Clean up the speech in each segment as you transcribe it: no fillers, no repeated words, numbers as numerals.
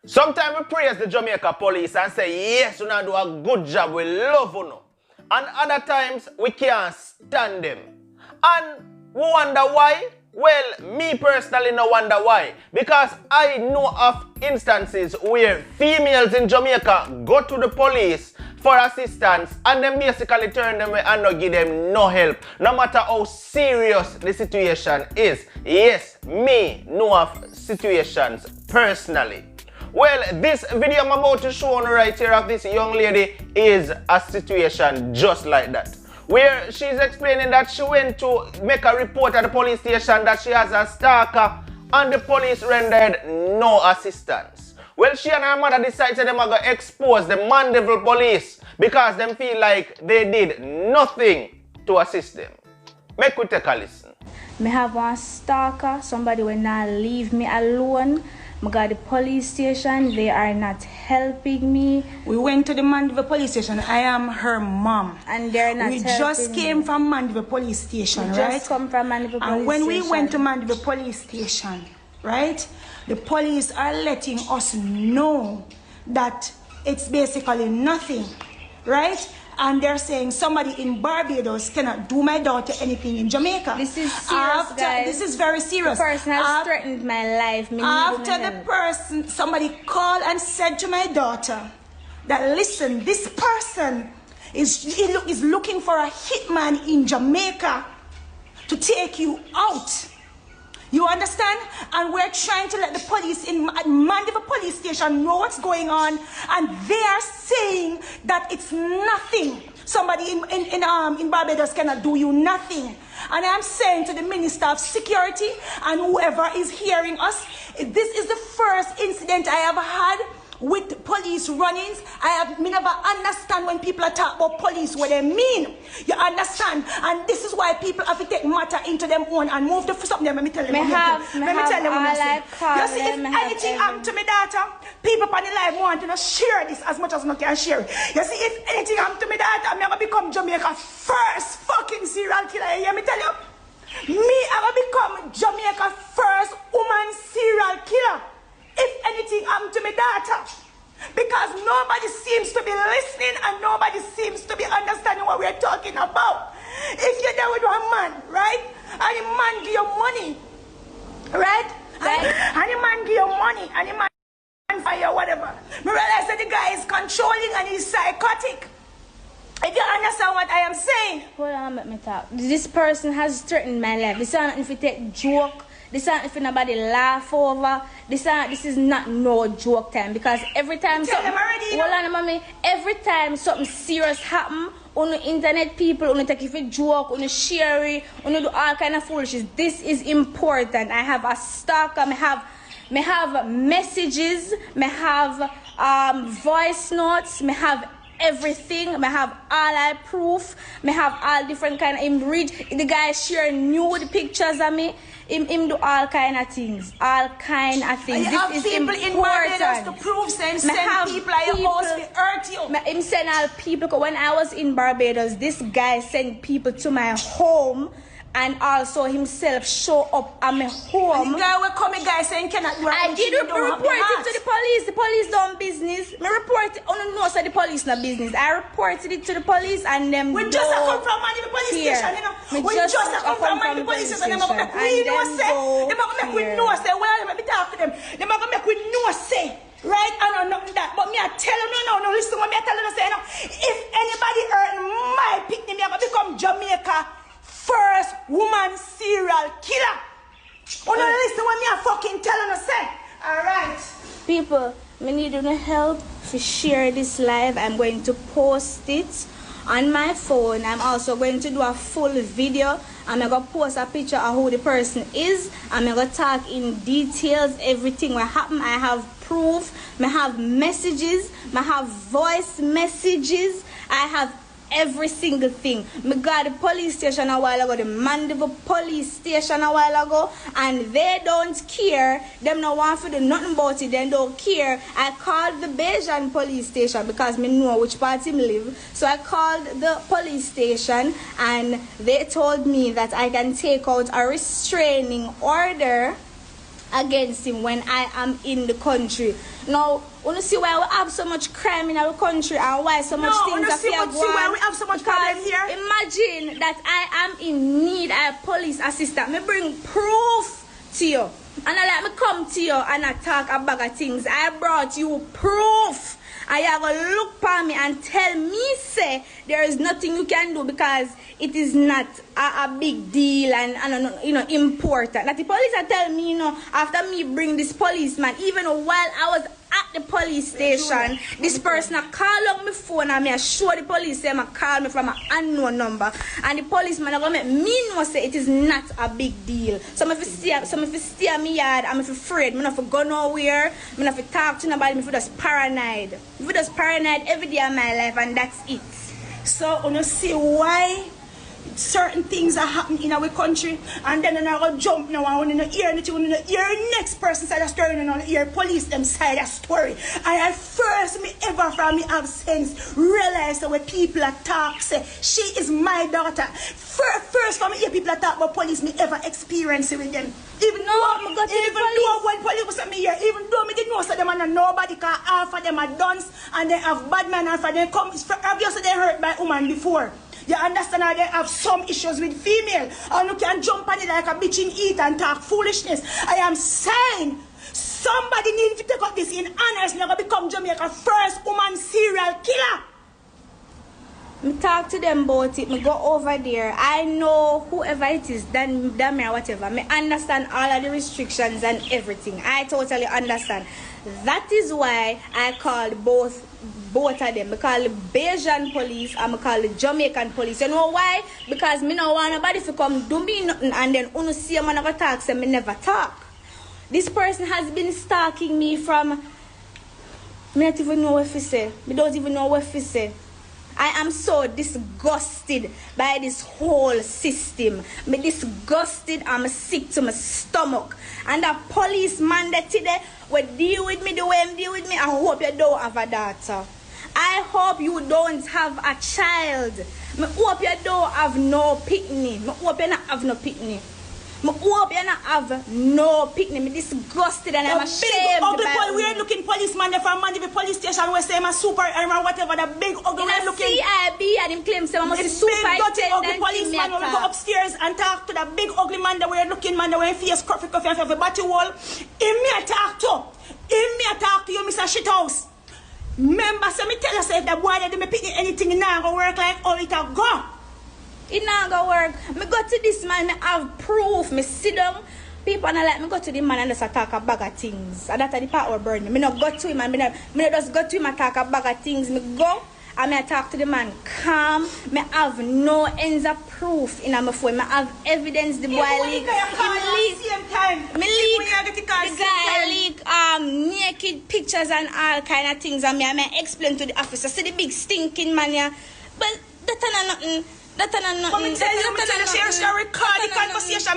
Sometimes we praise the Jamaica police and say, yes, you do a good job, we love you. And other times, we can't stand them. And we wonder why? Well, me personally no wonder why. Because I know of instances where females in Jamaica go to the police for assistance and then basically turn them away and not give them no help. No matter how serious the situation is. Yes, me know of situations personally. Well, this video I'm about to show on right here of this young lady is a situation just like that. Where she's explaining that she went to make a report at the police station that she has a stalker and the police rendered no assistance. Well, she and her mother decided them are going to expose the Mandeville police because them feel like they did nothing to assist them. Make we take a listen. Me have one stalker, somebody will not leave me alone. I got the police station, they are not helping me. We went to the Mandeville police station. I am her mom. And they're not helping me. We just came from Mandeville police station, right? Just come from Mandeville police station. And when we went to Mandeville police station, right? The police are letting us know that it's basically nothing, right? And they're saying somebody in Barbados cannot do my daughter anything in Jamaica. This is serious, guys. This is very serious. The person has threatened my life. After the person, somebody called and said to my daughter that, listen, this person is looking for a hitman in Jamaica to take you out. You understand? And we're trying to let the police in Mandeville police station know what's going on, and they are saying that it's nothing. Somebody in Barbados cannot do you nothing. And I'm saying to the Minister of Security and whoever is hearing us, this is the first incident I ever had with police run-ins. Me never understand when people are talking about police what they mean. You understand? And this is why people have to take matter into them own and move the something. Let me tell them. You see, if anything happened to my daughter, people on the live want to share this as much as I can share it. You see, if anything happened to my daughter, I'm gonna become Jamaica's first fucking serial killer. You hear me tell you? Me, I'm gonna become Jamaica's first woman serial killer. If anything happened to my daughter, because nobody seems to be listening and nobody seems to be understanding what we're talking about. If you're there with one man, right, and the man give you money, right, and the man give you money, and the man fire whatever, I realize that the guy is controlling and he's psychotic. If you understand what I am saying. Hold on, let me talk. This person has threatened my life. This is not if you take joke. This is not if nobody laugh over. This is not no joke time, because every time something, hold on, mommy, every time something serious happen on the internet, people on take it for joke, on share it, on do all kind of foolishness. This is important. I have a stalker. I have messages. I have voice notes. I have everything. I have all our proof. I have all different kind of him read. The guy share nude pictures of me. Him do all kind of things. All kind of things. This is people important. In Barbados to prove send people are supposed to hurt you. Him send all people. When I was in Barbados, this guy sent people to my home. And also himself show up at my home. The guy will come, a guy saying cannot do I did report it to the police. The police done business. Me report it on the nose of the police not business. I reported it to the police and them. We just come from the police station, you know. We just come from the police station. They make we know say. They make we know say. Well, let me talk to them. They make we know say. Right? I know nothing that. But me I tell them no. Listen, what me I tell them say no. If anybody hurt my picnic, me I gonna become Jamaica first woman serial killer. Oh, no, listen what me a fucking telling us say. Alright. People, me need your help to share this live. I'm going to post it on my phone. I'm also going to do a full video. I'm going to post a picture of who the person is. I'm going to talk in details, everything what happened. I have proof. I have messages. I have voice messages. I have every single thing. Me got the police station a while ago, the Mandeville police station a while ago, and they don't care. Them no want to do nothing about it. They don't care. I called the Bajan police station because me know which part him live. So I called the police station and they told me that I can take out a restraining order against him when I am in the country. Now, you see why we have so much crime in our country and why so much things are here. See why we have so much problem here? Imagine that I am in need of a police assistant. Me bring proof to you. And I let me come to you and I talk about things. I brought you proof. And you gonna look for me and tell me, say, there is nothing you can do because it is not a big deal and you know, important. That the police are telling me, you know, after me bring this policeman, even while I was at the police station, this person call on my phone and me show the police say I call me from an unknown number. And the policeman are gonna make me know say it is not a big deal. So if you stay at me yard, I'm afraid, I'm not go nowhere, I'm not talk to nobody, I'm just paranoid. I'm just paranoid every day of my life and that's it. So you see why certain things are happening in our country, and then I go jump now and when you hear anything, when you hear next person side of story and you hear police them side of story. I first me ever from me have sense realize that when people are talk say she is my daughter. First from me hear people are talk about police me ever experience it with them. Even though when police was at me here, even though me didn't know so them and nobody can half of them are dons and they have bad man and for them come obviously they hurt by woman before. You understand how they have some issues with female and you can jump on it like a bitch and eat and talk foolishness. I am saying somebody needs to take up this in honest and become Jamaica's first woman serial killer. Me talk to them about it, me go over there. I know whoever it is, damn or whatever. Me understand all of the restrictions and everything. I totally understand. That is why I called both of them. I call the Bajan police and I call the Jamaican police. You know why? Because me no want nobody to come do me nothing and then uno see me never talk, so me never talk. This person has been stalking me from me don't even know what to say. Me don't even know what to say. I am so disgusted by this whole system. Me disgusted, I'm sick to my stomach. And the policeman that today will deal with me the way he deal with me. I hope you don't have a daughter. I hope you don't have a child. I hope you don't have no picnic. I hope you not have no picnic. I hope you not have no picnic. I'm disgusted and I'm ashamed. Ugly boy, we're looking policeman from Mandeville police station where say I'm a super and whatever the big ugly we're looking. CIB and him claim say I'm a superintendent. Ugly policeman when we go upstairs and talk to the big ugly man that we're looking man that we're face coffee and have a batty wall. Him me talk to you, Mr. Shithouse. Remember, so me tell you say if the boy that me pick anything in now go work like how it'll go. It not gonna work. Me go to this man, me have proof. Me sit down. People not like me go to the man and just talk a bag of things. And that's the part where burn me. Me not go to him and me not just go to him and talk a bag of things. Me go and me talk to the man calm. Me have no ends of proof in my phone. Me have evidence the boy leak. The guy leak naked pictures and all kind of things and me explain to the officer. See the big stinking man here. But that's not nothing. That tell you, she should record the conversation.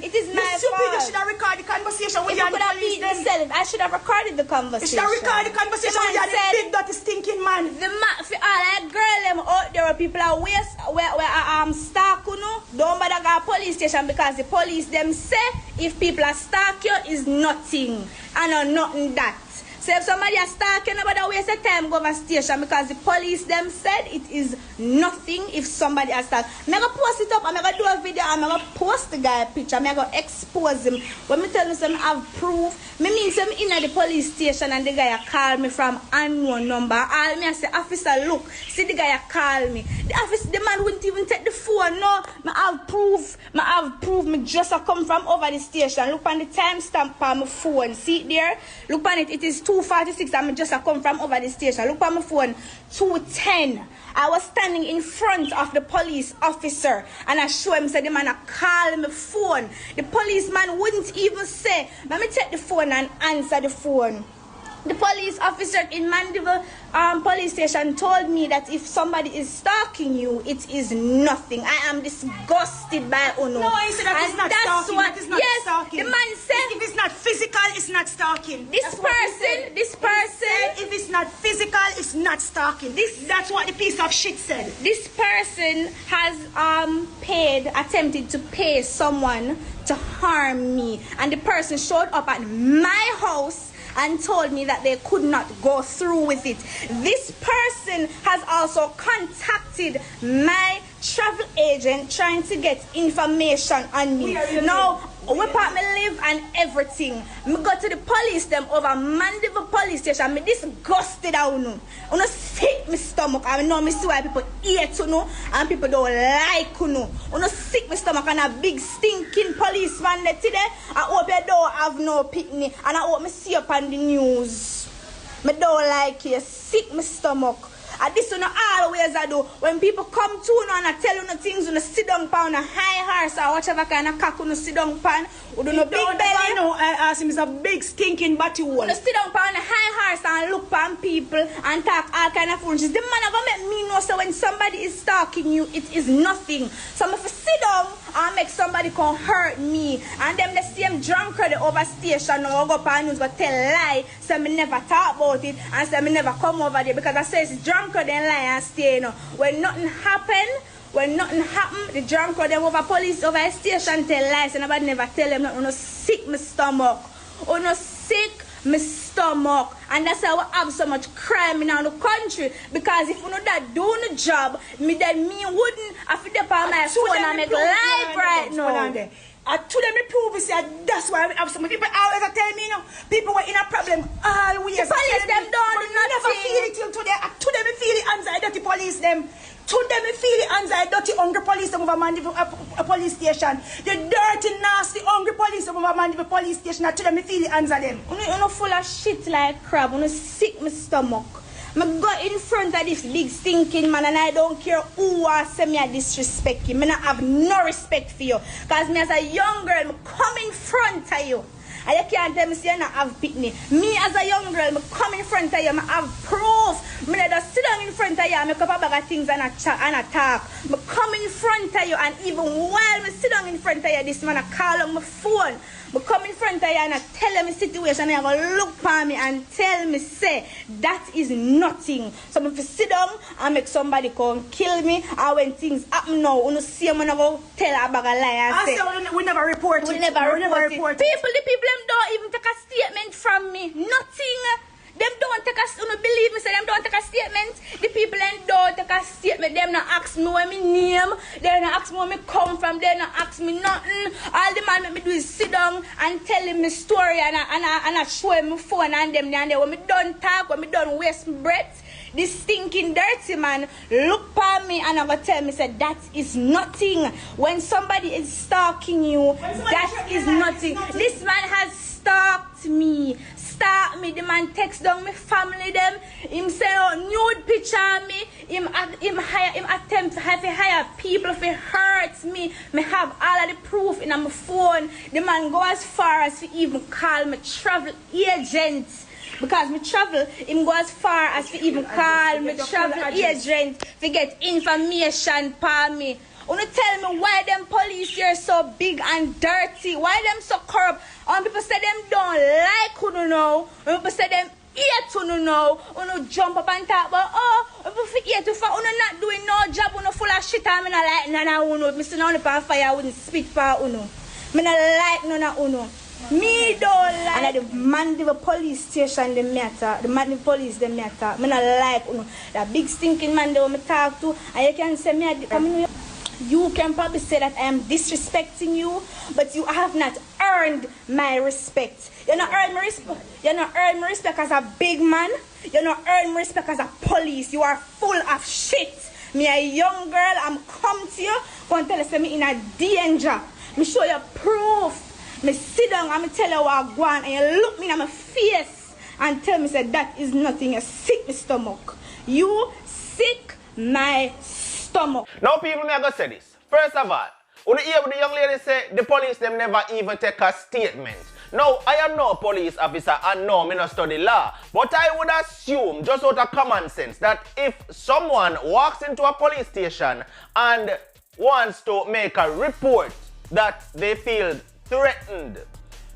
It is my fault. You should have recorded the conversation with you could have beat myself. I should have recorded the conversation. You should have recorded the conversation with the big dirty stinking man. The man, for all that girl them out there, people are waste where stalk you know. Don't bother go to police station because the police them say if people are stalk you is nothing and nothing that. So if somebody is stalking, nobody waste the time go to station because the police them said it is nothing if somebody is stalking. I'm going to post it up, I'm going to do a video, I'm going to post the guy a picture, I'm going to expose him. When I tell him some have proof, me mean some in the police station and the guy call me from unknown number. All me I say, officer look, see the guy call me. The man wouldn't even take the phone, no. I have proof, me just come from over the station. Look on the timestamp on my phone, see it there? Look on it, it is 2:46 and I just come from over the station. Look on my phone, 2:10. I was standing in front of the police officer and I show him, said the man call my phone. The policeman wouldn't even say, let me take the phone and answer the phone. The police officer in Mandeville police station told me that if somebody is stalking you, it is nothing. I am disgusted by Uno. No, he said that is not stalking. That is not stalking. The man said if it's not physical, it's not stalking. This person, if it's not physical, it's not stalking. That's what the piece of shit said. This person has attempted to pay someone to harm me, and the person showed up at my house and told me that they could not go through with it. This person has also contacted my travel agent trying to get information on me. Now, where part me live and everything. Me go to the police them over Mandeville police station. Me disgusted out Uno sick me stomach. I know me see why people hate Uno and people don't like Uno. Uno sick me stomach and a big stinking policeman there today. I hope you don't have no picnic and I hope me see up on the news. Me don't like you. Sick me stomach. And this one always I do. When people come to you and I tell you things, you sit down on a high horse or whatever kind of cock you sit down on, you do no big belly. No, I ask him, it's a big stinking batty hole. You sit down on a high horse and look on people and talk all kind of foolishness. The man gonna make me know so when somebody is stalking you, it is nothing. So if I sit down and make somebody come hurt me, and them the same drunk the over station or go up and news but tell lie, so me never talk about it and say me never come over there because I say it's drunk. Then lie and stay, you know. When nothing happen, the drunk them over police over a station tell lies and nobody never tell them nothing. Sick my stomach. Sick my stomach. And that's why we have so much crime in the country. Because if you know that doing the job, then me wouldn't have to depend on my phone and make live right now. I told them to prove it, that's why we have so many people always tell me, you know, people were in a problem always. The police them don't do nothing. Never feel it till today. I told them to feel the anxiety police them. Told them to feel the anxiety hungry police them over Mandeville police station. The dirty, nasty, hungry police them over Mandeville police station. I told them to feel the anxiety them. You know full of shit like crap. You know sick my stomach. I go in front of this big stinking man and I don't care who wants to me disrespect you. I don't have no respect for you. Because me as a young girl, I come in front of you. And you can't tell me say you don't have picnic. Me as a young girl, I come in front of you, I have proof. I just sit down in front of you and make up a bag of things and I talk. I come in front of you and even while I sit down in front of you, this man I call on my phone. I come in front of you and I tell them the situation and I go look for me and tell me say that is nothing. So if I sit down and make somebody come kill me or when things happen now, you see me go tell a bag of lie and say we never report it. We never report it. The people them don't even take a statement from me. Nothing. Them don't take a, you believe me, say them don't take a statement. The people them don't take a statement. Them not ask me where me name. They not ask me where me come from. They not ask me nothing. All the man make me do is sit down and tell him my story and I show him my phone and them and there. When me done talk, when me done waste my breath, this stinking dirty man look at me and I go tell me say that is nothing. When somebody is stalking you, that is nothing. This man has stalked me. The man text down my family them. Him say nude picture of me. Him attempt to have to hire people to hurt me. Me have all of the proof in my phone. The man go as far as to even call me travel agent. Because me travel, him go as far as to even call me travel agent to get information for me. Wanna tell me why them police here so big and dirty? Why them so corrupt? And people say them don't like who don't know. And people say them hate who don't know. Who jump up and talk about people hate to for who not doing no job. Who full of shit. I not like none of who know. Me say none of fire I wouldn't spit for who know. Me not like none of who know. Me don't like. And at the Mandeville police station the matter. The Mandeville police the matter. Me not like who know. That big stinking man they want me talk to. And you can say me you can probably say that I am disrespecting you, but you have not earned my respect. You not earn my respect. You not earn my respect as a big man. You not earn my respect as a police. You are full of shit. Me a young girl, I'm come to you, going to tell you say me in a danger. Me show you proof. Me sit down and me tell you what I want, and you look me in my face and tell me say that is nothing. You sick my stomach. You sick my stomach. Now people may go say this. First of all, when you hear what the young lady say, the police them never even take a statement. Now, I am no police officer and no, me not study law, but I would assume, just out of common sense, that if someone walks into a police station and wants to make a report that they feel threatened,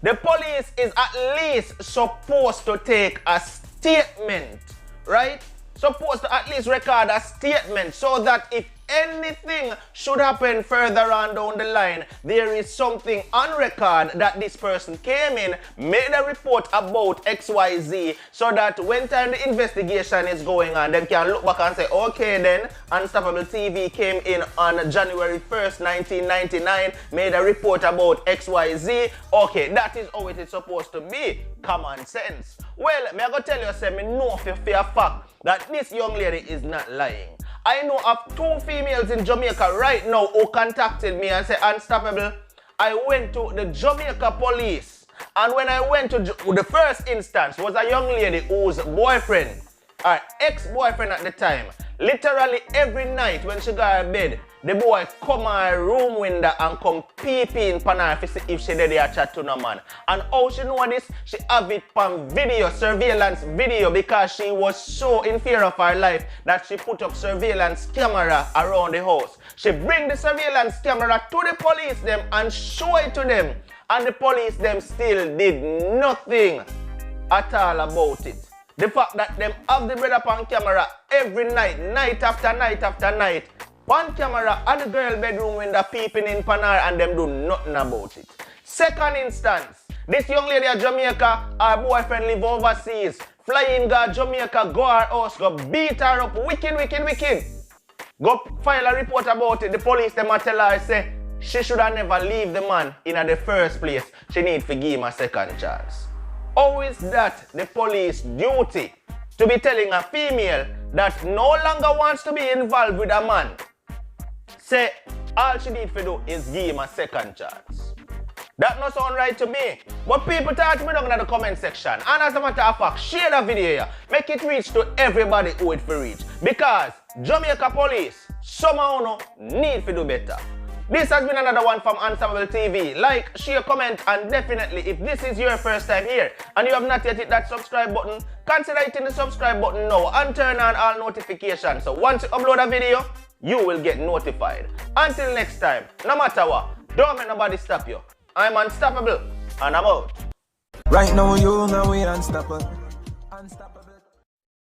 the police is at least supposed to take a statement, right? Supposed to at least record a statement so that if anything should happen further on down the line, there is something on record that this person came in, made a report about XYZ, so that when time the investigation is going on, they can look back and say, okay then, Unstoppable TV came in on January 1st, 1999, made a report about XYZ. Okay, that is how it is supposed to be. Common sense. Well, me I go tell you, say, me know for a fact that this young lady is not lying. I know of 2 females in Jamaica right now who contacted me and said, Unstoppable, I went to the Jamaica police, and when I went to the first instance was a young lady whose boyfriend, or ex-boyfriend at the time, literally every night when she got to bed, the boy come on her room window and come peeping pan her to see if she did there chat to no man. And how she know this? She have it on video, surveillance video, because she was so in fear of her life that she put up surveillance camera around the house. She bring the surveillance camera to the police them and show it to them. And the police them still did nothing at all about it. The fact that them have the brother on camera every night, night after night after night, one camera at the girl bedroom window peeping in panar, and them do nothing about it. Second instance, this young lady at Jamaica, her boyfriend live overseas, flying go Jamaica, go her house, go beat her up, wicked. Go file a report about it. The police them tell her, say, she should have never leave the man in the first place. She need to give him a second chance. How is that the police duty to be telling a female that no longer wants to be involved with a man? Say, all she need to do is give him a second chance. That no sound right to me. But people talk to me down in the comment section. And as a matter of fact, share the video here. Make it reach to everybody who it for reach. Because Jamaica police somehow need to do better. This has been another one from Unstoppable TV. Like, share, comment, and definitely, if this is your first time here and you have not yet hit that subscribe button, consider hitting the subscribe button now and turn on all notifications. So once you upload a video, you will get notified. Until next time, no matter what, don't let nobody stop you. I'm Unstoppable, and I'm out. Right now, you know we unstoppable. Unstoppable.